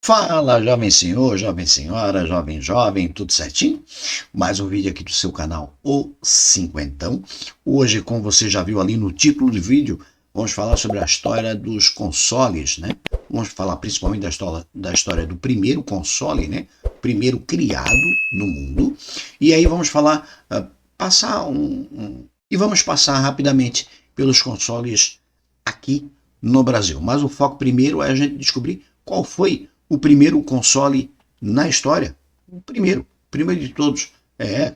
Fala, jovem senhor, jovem senhora, jovem jovem, tudo certinho? Mais um vídeo aqui do seu canal, o Cinquentão. Hoje, como você já viu ali no título do vídeo, vamos falar sobre a história dos consoles, né? Vamos falar principalmente da história do primeiro console, né? Primeiro criado no mundo. E aí vamos falar, e vamos passar rapidamente pelos consoles aqui no Brasil. Mas o foco primeiro é a gente descobrir qual foi o primeiro console na história. O primeiro de todos.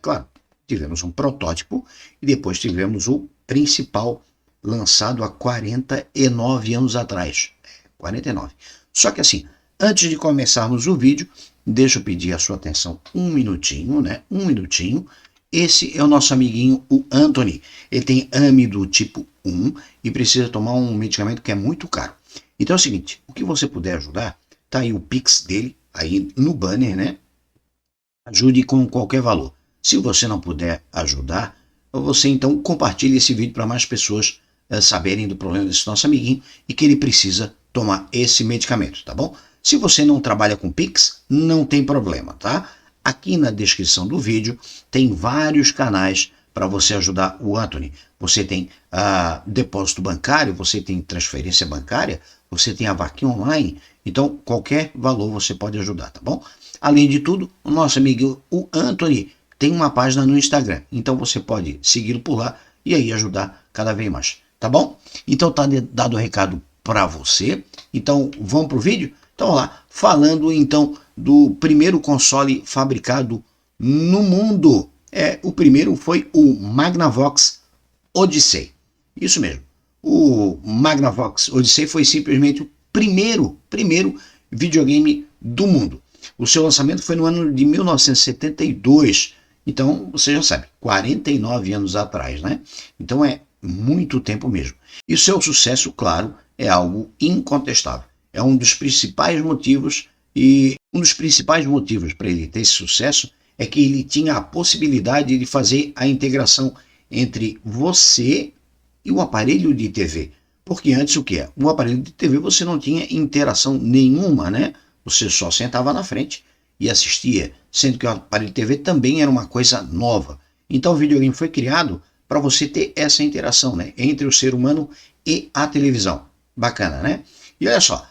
Claro, tivemos um protótipo e depois tivemos o principal, lançado há 49 anos atrás. 49. Só que assim, antes de começarmos o vídeo, deixa eu pedir a sua atenção um minutinho, né? Um minutinho. Esse é o nosso amiguinho, o Anthony. Ele tem AME do tipo 1 e precisa tomar um medicamento que é muito caro. Então é o seguinte, o que você puder ajudar, tá aí o Pix dele, aí no banner, né? Ajude com qualquer valor. Se você não puder ajudar, você então compartilhe esse vídeo para mais pessoas saberem do problema desse nosso amiguinho e que ele precisa tomar esse medicamento, tá bom? Se você não trabalha com Pix, não tem problema, tá? Aqui na descrição do vídeo tem vários canais para você ajudar o Anthony. Você tem depósito bancário, você tem transferência bancária, você tem a vaquinha online, então qualquer valor você pode ajudar, tá bom? Além de tudo, o nosso amigo o Anthony tem uma página no Instagram, então você pode segui-lo por lá e aí ajudar cada vez mais, tá bom? Então tá dado o recado para você, então vamos pro vídeo? Então vamos lá, falando então do primeiro console fabricado no mundo. O primeiro foi o Magnavox Odyssey. Isso mesmo. O Magnavox Odyssey foi simplesmente o primeiro videogame do mundo. O seu lançamento foi no ano de 1972. Então, você já sabe, 49 anos atrás, né? Então é muito tempo mesmo. E o seu sucesso, claro, é algo incontestável. É um dos principais motivos para ele ter esse sucesso é que ele tinha a possibilidade de fazer a integração entre você e o aparelho de TV. Porque antes o que é? O aparelho de TV você não tinha interação nenhuma, né? Você só sentava na frente e assistia, sendo que o aparelho de TV também era uma coisa nova. Então o videogame foi criado para você ter essa interação, né? Entre o ser humano e a televisão. Bacana, né? E olha só,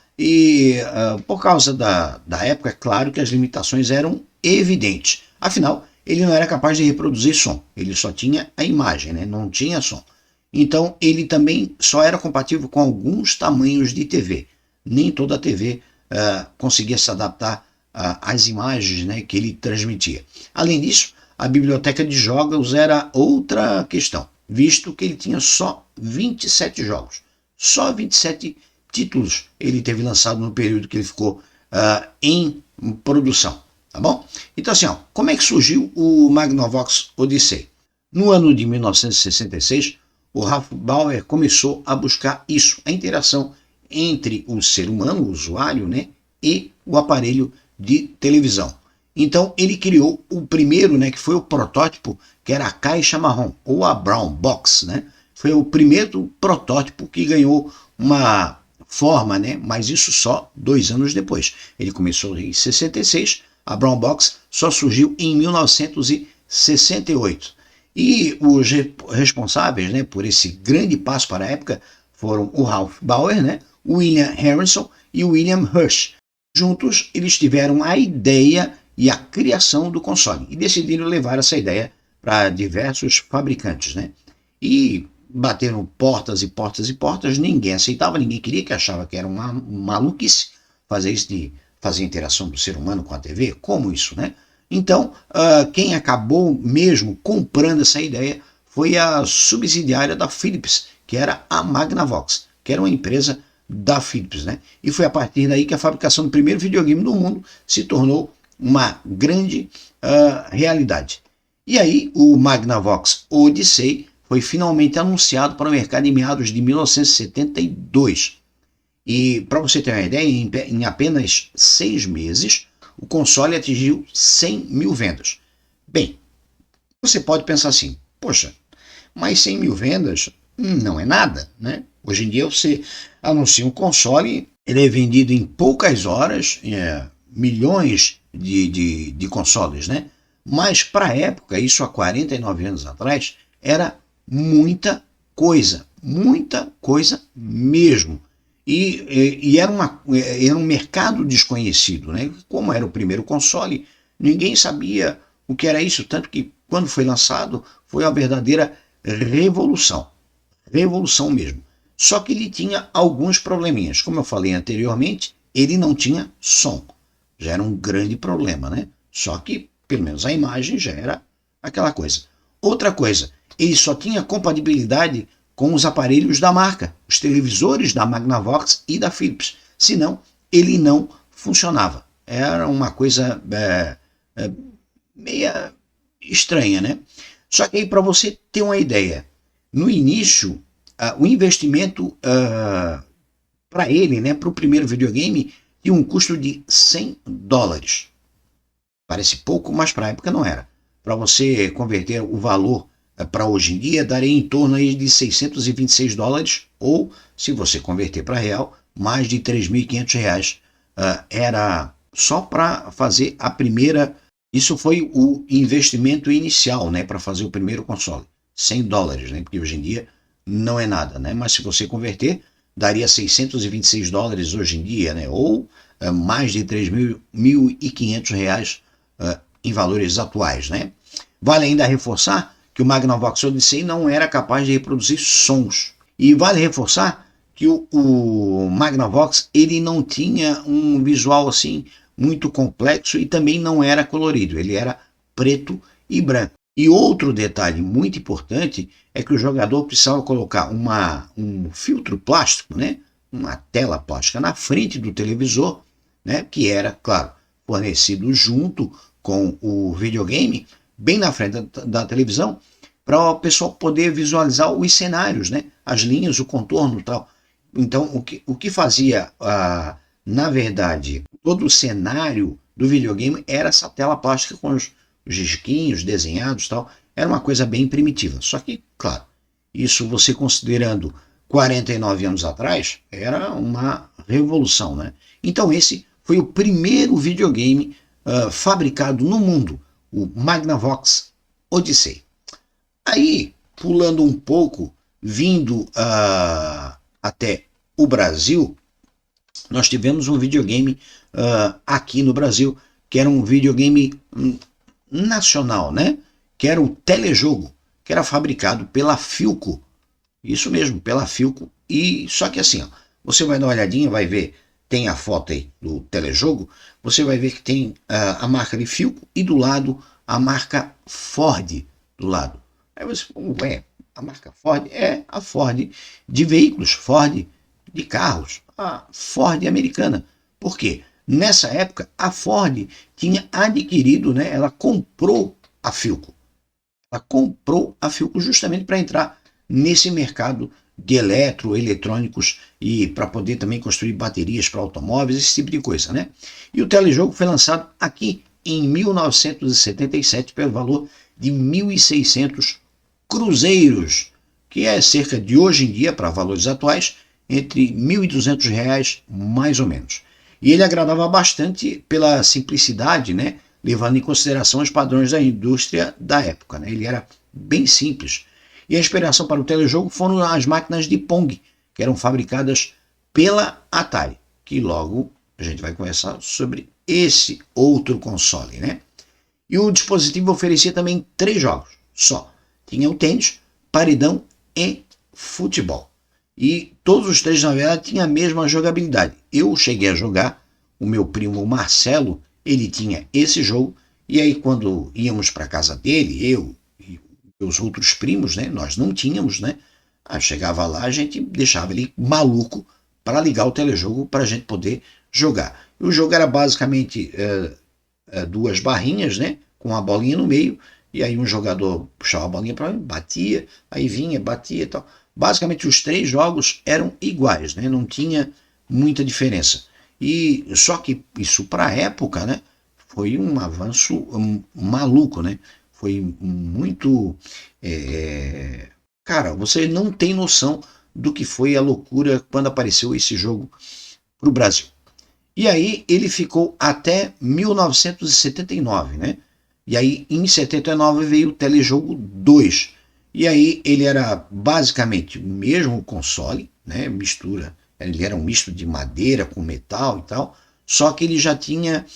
por causa da época, é claro que as limitações eram evidentes. Afinal, ele não era capaz de reproduzir som, ele só tinha a imagem, né? Não tinha som. Então, ele também só era compatível com alguns tamanhos de TV. Nem toda a TV conseguia se adaptar às imagens, né, que ele transmitia. Além disso, a biblioteca de jogos era outra questão, visto que ele tinha só 27 jogos. Só 27 títulos ele teve lançado no período que ele ficou em produção. Tá bom? Então assim, como é que surgiu o Magnavox Odyssey? No ano de 1966, o Ralph Bauer começou a buscar isso, a interação entre o ser humano, o usuário, né, e o aparelho de televisão. Então ele criou o primeiro, né, que foi o protótipo, que era a caixa marrom, ou a Brown Box, né? Foi o primeiro protótipo que ganhou uma forma, né, mas isso só 2 anos depois. Ele começou em 66, a Brown Box só surgiu em 1968. E os responsáveis, né, por esse grande passo para a época foram o Ralph Bauer, né, o William Harrison e o William Hirsch. Juntos, eles tiveram a ideia e a criação do console e decidiram levar essa ideia para diversos fabricantes, né? E bateram portas e portas e portas, ninguém aceitava, ninguém queria, que achava que era uma maluquice fazer isso de fazer a interação do ser humano com a TV. Como isso, né? Então, quem acabou mesmo comprando essa ideia foi a subsidiária da Philips, que era a Magnavox, que era uma empresa da Philips, né? E foi a partir daí que a fabricação do primeiro videogame do mundo se tornou uma grande realidade. E aí, o Magnavox Odyssey foi finalmente anunciado para o mercado em meados de 1972. E, para você ter uma ideia, em apenas 6 meses, o console atingiu 100 mil vendas. Bem, você pode pensar assim, poxa, mas 100 mil vendas não é nada, né? Hoje em dia você anuncia um console Ele é vendido em poucas horas, milhões de consoles, né? Mas para a época, isso há 49 anos atrás, era muita coisa mesmo. E era um mercado desconhecido, né? Como era o primeiro console, ninguém sabia o que era isso, tanto que quando foi lançado foi uma verdadeira revolução, revolução mesmo. Só que ele tinha alguns probleminhas. Como eu falei anteriormente, ele não tinha som. Já era um grande problema, né? Só que, pelo menos a imagem já era aquela coisa. Outra coisa, ele só tinha compatibilidade com os aparelhos da marca, os televisores da Magnavox e da Philips. Senão, ele não funcionava. Era uma coisa meia estranha, né? Só que aí, para você ter uma ideia, no início, o investimento para ele, né, para o primeiro videogame, tinha um custo de US$ 100. Parece pouco, mas para a época não era. Para você converter o valor para hoje em dia, daria em torno aí de US$ 626, ou, se você converter para real, mais de R$ 3.500. Era só para fazer a primeira. Isso foi o investimento inicial, né, para fazer o primeiro console. US$ 100, né, porque hoje em dia não é nada, né? Mas se você converter, daria US$ 626 hoje em dia, né? Ou mais de R$ 3.500 em valores atuais, né? Vale ainda reforçar que o Magnavox Odyssey não era capaz de reproduzir sons. E vale reforçar que o Magnavox ele não tinha um visual assim muito complexo e também não era colorido, ele era preto e branco. E outro detalhe muito importante é que o jogador precisava colocar um filtro plástico, né? Uma tela plástica na frente do televisor, né? Que era, claro, fornecido junto com o videogame, bem na frente da televisão, para o pessoal poder visualizar os cenários, né? As linhas, o contorno e tal. Então, o que fazia, na verdade, todo o cenário do videogame era essa tela plástica com os risquinhos desenhados e tal. Era uma coisa bem primitiva. Só que, claro, isso você considerando 49 anos atrás, era uma revolução, né? Então esse foi o primeiro videogame fabricado no mundo, o Magnavox Odyssey. Aí, pulando um pouco, vindo até o Brasil, nós tivemos um videogame aqui no Brasil, que era um videogame nacional, né? Que era o Telejogo, que era fabricado pela Philco. Isso mesmo, pela Philco. E só que assim, ó, você vai dar uma olhadinha, vai ver, tem a foto aí do Telejogo, você vai ver que tem a marca de Philco e do lado a marca Ford do lado. Aí você, ué, a marca Ford é a Ford de veículos, Ford de carros, a Ford americana. Por quê? Nessa época, a Ford tinha adquirido, né, ela comprou a Philco. Ela comprou a Philco justamente para entrar nesse mercado de eletrônicos e para poder também construir baterias para automóveis, esse tipo de coisa, né? E o telejogo foi lançado aqui em 1977 pelo valor de 1.600 cruzeiros, que é cerca de hoje em dia, para valores atuais, entre R$ 1.200 mais ou menos. E ele agradava bastante pela simplicidade, né? Levando em consideração os padrões da indústria da época, né? Ele era bem simples. E a inspiração para o telejogo foram as máquinas de Pong, que eram fabricadas pela Atari, que logo a gente vai conversar sobre esse outro console, né? E o dispositivo oferecia também 3 jogos só. Tinha o tênis, paredão e futebol. E todos os 3, na verdade, tinham a mesma jogabilidade. Eu cheguei a jogar, o meu primo Marcelo, ele tinha esse jogo, e aí quando íamos para a casa dele, eu e os outros primos, né, nós não tínhamos, né? Chegava lá, a gente deixava ele maluco para ligar o telejogo para a gente poder jogar. E o jogo era basicamente 2 barrinhas, né, com a bolinha no meio, e aí um jogador puxava a bolinha para mim, batia, aí vinha, batia e tal. Basicamente os 3 jogos eram iguais, né, não tinha muita diferença. E só que isso para a época, né, foi um avanço maluco, né? Foi muito. Cara, você não tem noção do que foi a loucura quando apareceu esse jogo o Brasil. E aí ele ficou até 1979, né? E aí em 79 veio o Telejogo 2. E aí ele era basicamente o mesmo console, né? Mistura, ele era um misto de madeira com metal e tal, só que ele já tinha,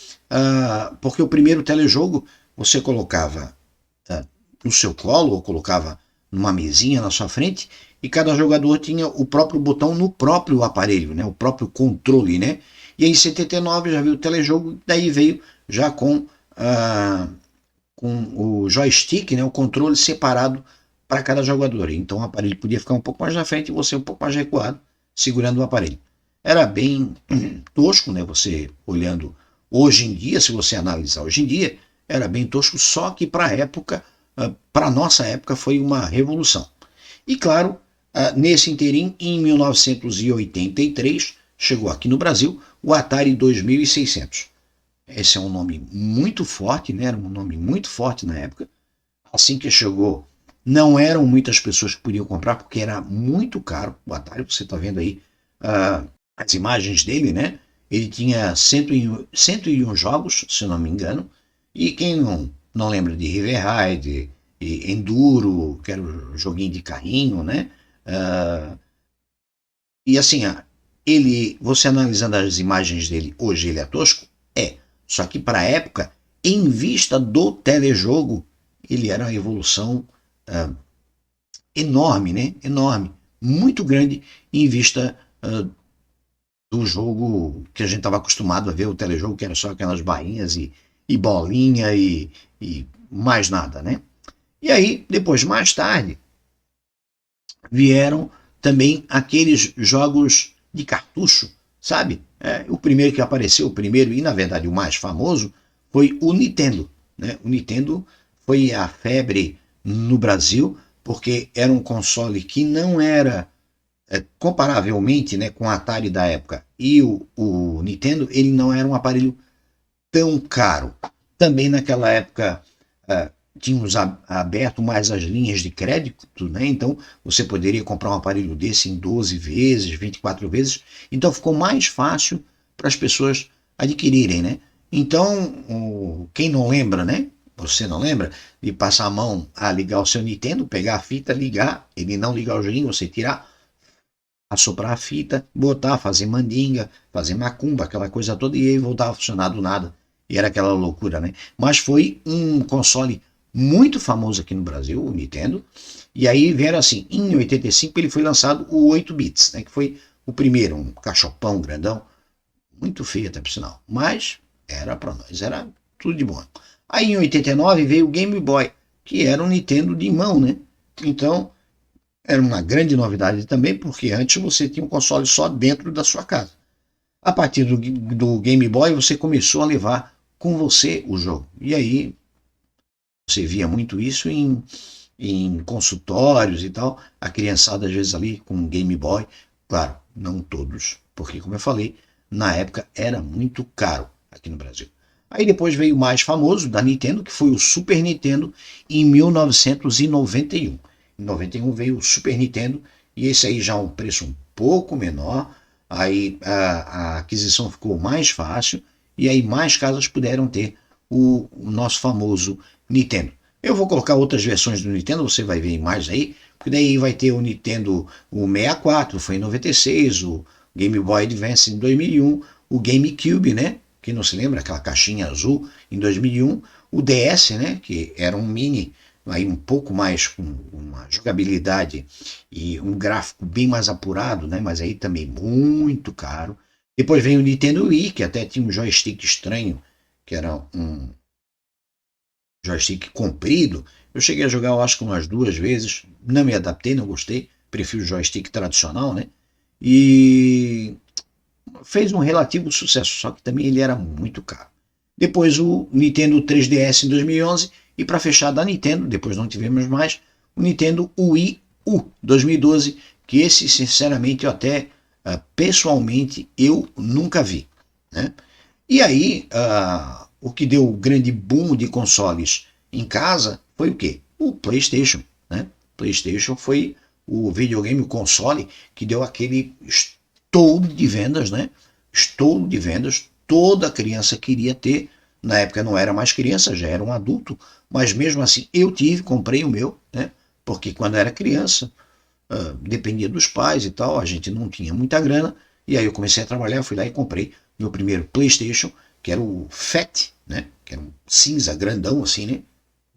porque o primeiro telejogo você colocava no seu colo ou colocava numa mesinha na sua frente e cada jogador tinha o próprio botão no próprio aparelho, né? O próprio controle, né? E aí em 79 já veio o telejogo, daí veio já com o joystick, né? O controle separado para cada jogador. Então o aparelho podia ficar um pouco mais na frente e você um pouco mais recuado, segurando o aparelho. Era bem tosco, né? Você olhando hoje em dia, se você analisar hoje em dia, era bem tosco, só que para a época, para a nossa época, foi uma revolução. E claro, nesse interim, em 1983, chegou aqui no Brasil o Atari 2600. Esse é um nome muito forte, né? Era um nome muito forte na época. Assim que chegou, não eram muitas pessoas que podiam comprar, porque era muito caro. O Atari, você está vendo aí as imagens dele, né? Ele tinha 101 jogos, se não me engano. E quem não lembra de River Raid, e Enduro, que era um joguinho de carrinho, né? E assim, você analisando as imagens dele, hoje ele é tosco? É. Só que para a época, em vista do telejogo, ele era uma evolução enorme, né? Enorme. Muito grande em vista do jogo que a gente estava acostumado a ver, o telejogo, que era só aquelas bainhas e bolinha e mais nada, né? E aí, depois, mais tarde, vieram também aqueles jogos de cartucho, sabe? O primeiro que apareceu, o primeiro e na verdade o mais famoso, foi o Nintendo, né? O Nintendo foi a febre no Brasil, porque era um console que não era comparavelmente, né, com o Atari da época e o Nintendo, ele não era um aparelho tão caro. Também naquela época tínhamos aberto mais as linhas de crédito, né? Então você poderia comprar um aparelho desse em 12 vezes, 24 vezes, então ficou mais fácil para as pessoas adquirirem, né? Então, quem não lembra, né? Você não lembra de passar a mão a ligar o seu Nintendo, pegar a fita, ligar, ele não ligar o joguinho, você tirar, assoprar a fita, botar, fazer mandinga, fazer macumba, aquela coisa toda, e aí voltava a funcionar do nada. E era aquela loucura, né? Mas foi um console muito famoso aqui no Brasil, o Nintendo. E aí vieram assim, em 85 ele foi lançado o 8 bits, né? Que foi o primeiro, um cachopão grandão, muito feio até por sinal. Mas era para nós, era tudo de bom. Aí em 89 veio o Game Boy, que era um Nintendo de mão, né? Então era uma grande novidade também, porque antes você tinha um console só dentro da sua casa. A partir do Game Boy, você começou a levar com você o jogo. E aí, você via muito isso em consultórios e tal, a criançada às vezes ali com Game Boy. Claro, não todos, porque como eu falei, na época era muito caro aqui no Brasil. Aí depois veio o mais famoso da Nintendo, que foi o Super Nintendo, em 1991. Em 91 veio o Super Nintendo, e esse aí já é um preço um pouco menor, aí a aquisição ficou mais fácil, e aí mais casas puderam ter o nosso famoso Nintendo. Eu vou colocar outras versões do Nintendo, você vai ver mais aí, porque daí vai ter o Nintendo o 64, foi em 96, o Game Boy Advance em 2001, o GameCube, né? Quem não se lembra, aquela caixinha azul em 2001, o DS, né? Que era um mini, aí um pouco mais com uma jogabilidade e um gráfico bem mais apurado, né? Mas aí também muito caro. Depois vem o Nintendo Wii, que até tinha um joystick estranho, que era um joystick comprido. Eu cheguei a jogar, eu acho que umas 2 vezes, não me adaptei, não gostei, prefiro o joystick tradicional, né? E fez um relativo sucesso, só que também ele era muito caro. Depois o Nintendo 3DS em 2011 e para fechar da Nintendo, depois não tivemos mais, o Nintendo Wii U 2012, que esse sinceramente eu até pessoalmente eu nunca vi, né? E aí o que deu o grande boom de consoles em casa foi o quê? O PlayStation, né? PlayStation foi o videogame, o console que deu aquele estouro de vendas, né? estouro de vendas, toda criança queria ter. Na época não era mais criança, já era um adulto, mas mesmo assim eu comprei o meu, né? Porque quando era criança, dependia dos pais e tal, a gente não tinha muita grana, e aí eu comecei a trabalhar, fui lá e comprei meu primeiro PlayStation, que era o Fat, né? Que era um cinza grandão assim, né?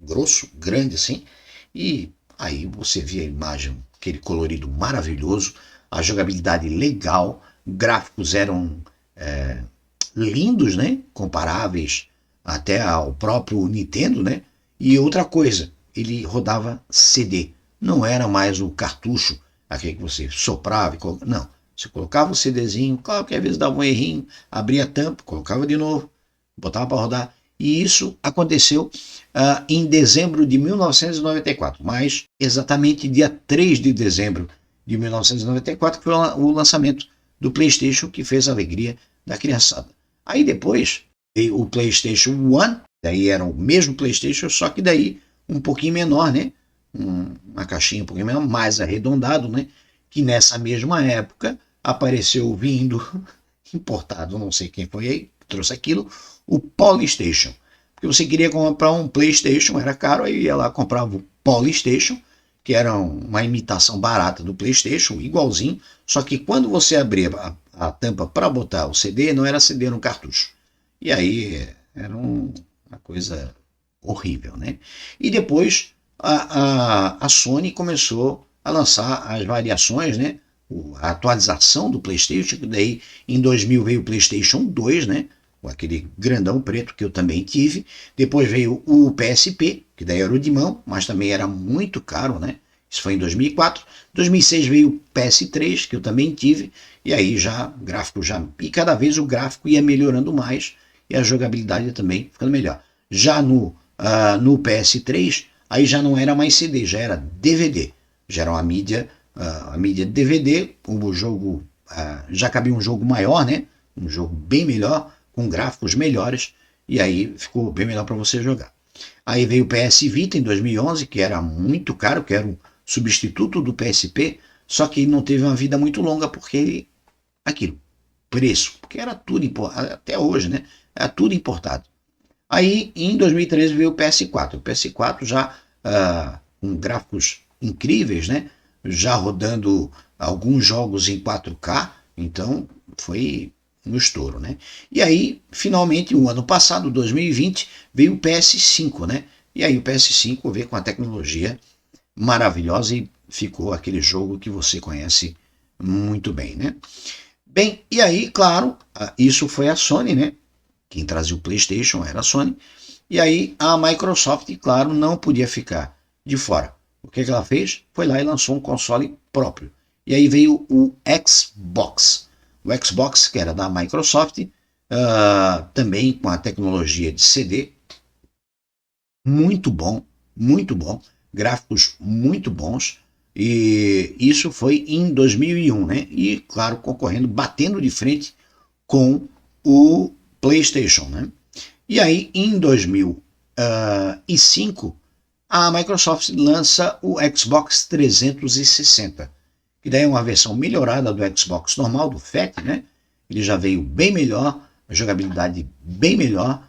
Grosso, grande assim, e aí você via a imagem, aquele colorido maravilhoso, a jogabilidade legal, gráficos eram lindos, né? Comparáveis até ao próprio Nintendo, né? E outra coisa, ele rodava CD, não era mais o cartucho, aquele que você soprava e colocava, não. Você colocava o CDzinho, claro que às vezes dava um errinho, abria a tampa, colocava de novo, botava para rodar. E isso aconteceu em dezembro de 1994, mas exatamente dia 3 de dezembro de 1994, que foi o lançamento do PlayStation, que fez a alegria da criançada. Aí depois veio o PlayStation 1, daí era o mesmo PlayStation, só que daí um pouquinho menor, né? Uma caixinha um pouquinho menor, mais arredondado, né? Que nessa mesma época apareceu vindo, importado, não sei quem foi aí, que trouxe aquilo, o Polystation. Porque você queria comprar um PlayStation, era caro, aí ia lá comprava o Polystation, que era uma imitação barata do PlayStation, igualzinho, só que quando você abria a tampa para botar o CD, não era CD, era um cartucho. E aí era uma coisa horrível, né? E depois a Sony começou a lançar as variações, né? A atualização do PlayStation, que daí em 2000 veio o PlayStation 2, né? Aquele grandão preto que eu também tive. Depois veio o PSP, que daí era o de mão, mas também era muito caro, né? Isso foi em 2004. 2006 veio o PS3, que eu também tive, e aí já gráfico já e cada vez o gráfico ia melhorando mais e a jogabilidade também ficando melhor. Já no PS3 aí já não era mais CD, já era DVD, já era uma mídia a mídia DVD, o jogo já cabia um jogo maior, né? Um jogo bem melhor, com gráficos melhores, e aí ficou bem melhor para você jogar. Aí veio o PS Vita em 2011, que era muito caro, que era um substituto do PSP, só que não teve uma vida muito longa, porque aquilo, preço, porque era tudo, até hoje, né? Era tudo importado. Aí, em 2013, veio o PS4. O PS4 já com gráficos incríveis, né? Já rodando alguns jogos em 4K, então foi um estouro, né? E aí, finalmente, o ano passado, 2020, veio o PS5, né? E aí o PS5 veio com a tecnologia maravilhosa e ficou aquele jogo que você conhece muito bem, né? Bem, e aí, claro, isso foi a Sony, né? Quem trazia o PlayStation era a Sony. E aí a Microsoft, claro, não podia ficar de fora. O que ela fez? Foi lá e lançou um console próprio. E aí veio o Xbox. O Xbox, que era da Microsoft, também com a tecnologia de CD, muito bom, gráficos muito bons. E isso foi em 2001, né? E, claro, concorrendo, batendo de frente com o PlayStation, né? E aí, em 2005, a Microsoft lança o Xbox 360, que daí é uma versão melhorada do Xbox normal, do Fat, né? Ele já veio bem melhor, a jogabilidade bem melhor,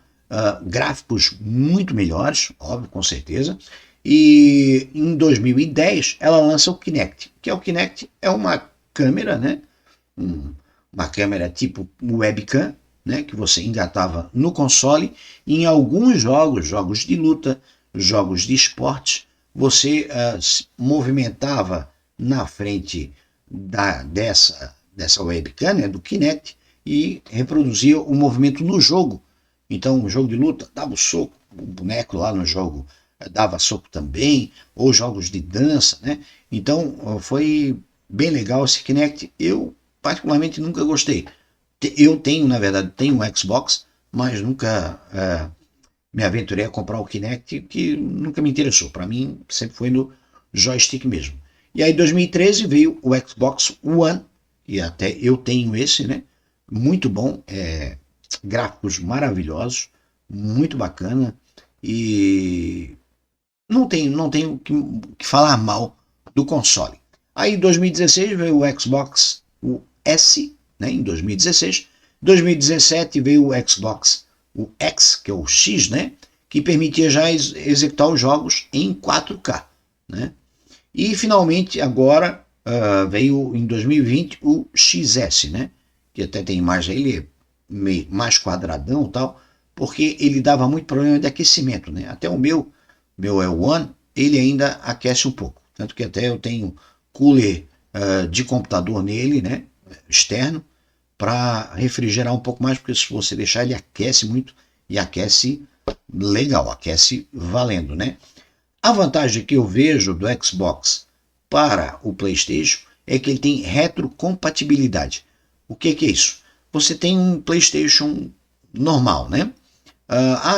gráficos muito melhores, óbvio, com certeza. E em 2010 ela lança o Kinect, que é o Kinect é uma câmera, né? Uma câmera tipo webcam, né, que você engatava no console, e em alguns jogos de luta, jogos de esporte, você movimentava na frente dessa webcam, né, do Kinect, e reproduzia o movimento no jogo. Então, o jogo de luta dava o soco, o boneco lá no jogo dava soco também, ou jogos de dança, né? Então, foi bem legal esse Kinect. Eu, particularmente, nunca gostei. Eu tenho, na verdade, tenho um Xbox, mas nunca me aventurei a comprar o Kinect, que nunca me interessou. Para mim, sempre foi no joystick mesmo. E aí, em 2013, veio o Xbox One, e até eu tenho esse, né? Muito bom, gráficos maravilhosos, muito bacana, e não tenho que falar mal do console. Aí, em 2016, veio o Xbox S, né, em 2016, 2017 veio o Xbox, o X, que é o X, né? Que permitia já executar os jogos em 4K, né? E finalmente agora veio em 2020 o XS, né? Que até tem imagem aí, ele é meio mais quadradão e tal, porque ele dava muito problema de aquecimento, né? Até o meu é o One, ele ainda aquece um pouco. Tanto que até eu tenho cooler de computador nele, né? Externo, para refrigerar um pouco mais, porque se você deixar ele aquece muito e aquece legal, aquece valendo, né? A vantagem que eu vejo do Xbox para o PlayStation é que ele tem retrocompatibilidade. O que é isso? Você tem um PlayStation normal, né?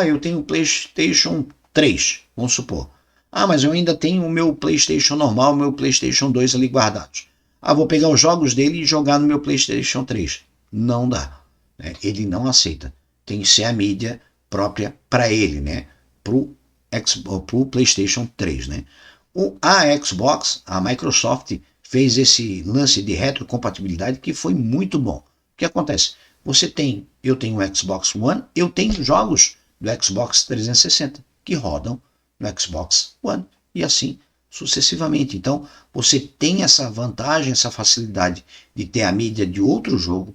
Eu tenho o PlayStation 3, vamos supor. Mas eu ainda tenho o meu PlayStation normal, o meu PlayStation 2 ali guardados. Vou pegar os jogos dele e jogar no meu PlayStation 3. Não dá, né? Ele não aceita. Tem que ser a mídia própria para ele, né? Para o PlayStation 3, né? A Xbox, a Microsoft, fez esse lance de retrocompatibilidade que foi muito bom. O que acontece? Eu tenho o Xbox One, eu tenho jogos do Xbox 360 que rodam no Xbox One e assim sucessivamente. Então, você tem essa vantagem, essa facilidade de ter a mídia de outro jogo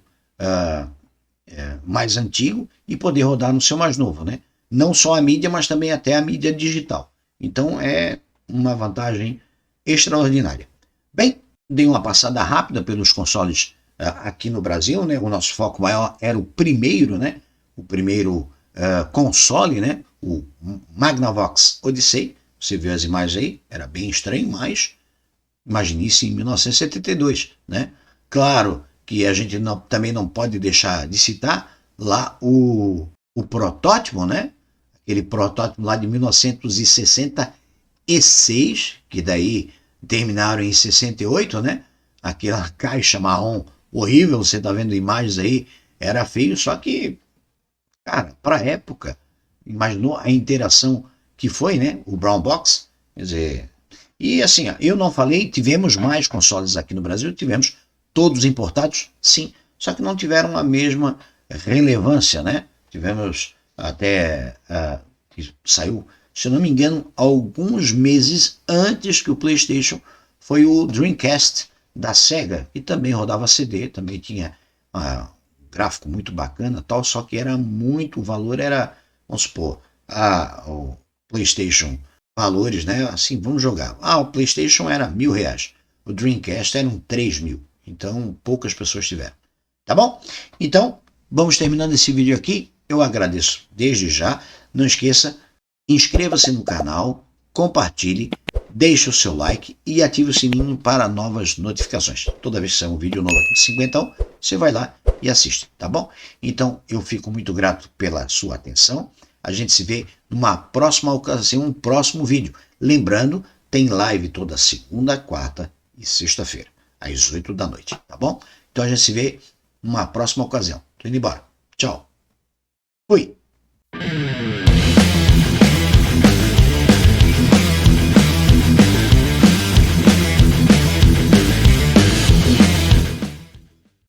mais antigo e poder rodar no seu mais novo, né? Não só a mídia, mas também até a mídia digital. Então, é uma vantagem extraordinária. Bem, dei uma passada rápida pelos consoles aqui no Brasil, né? O nosso foco maior era o primeiro, né? O primeiro console, né? O Magnavox Odyssey. Você viu as imagens aí? Era bem estranho, mas imagine isso em 1972, né? Claro que a gente também não pode deixar de citar lá o protótipo, né? Aquele protótipo lá de 1966, que daí terminaram em 68, né? Aquela caixa marrom horrível, você tá vendo imagens aí, era feio, só que, cara, para a época, imaginou a interação que foi, né? O Brown Box, quer dizer, e assim, eu não falei, tivemos mais consoles aqui no Brasil, tivemos todos importados, sim, só que não tiveram a mesma relevância, né? Tivemos até que saiu, se não me engano, alguns meses antes que o PlayStation, foi o Dreamcast da Sega, que também rodava CD, também tinha um gráfico muito bacana, tal, só que era muito, o valor era, vamos supor, o PlayStation, valores, né? Assim, vamos jogar. O PlayStation era R$1.000, o Dreamcast eram 3.000, então poucas pessoas tiveram. Tá bom? Então, vamos terminando esse vídeo aqui. Eu agradeço desde já. Não esqueça, inscreva-se no canal, compartilhe, deixe o seu like e ative o sininho para novas notificações. Toda vez que sair um vídeo novo aqui de 50, você vai lá e assiste, tá bom? Então, eu fico muito grato pela sua atenção. A gente se vê numa próxima ocasião, um próximo vídeo. Lembrando, tem live toda segunda, quarta e sexta-feira, às 8 da noite, tá bom? Então a gente se vê numa próxima ocasião. Tô indo embora. Tchau. Fui.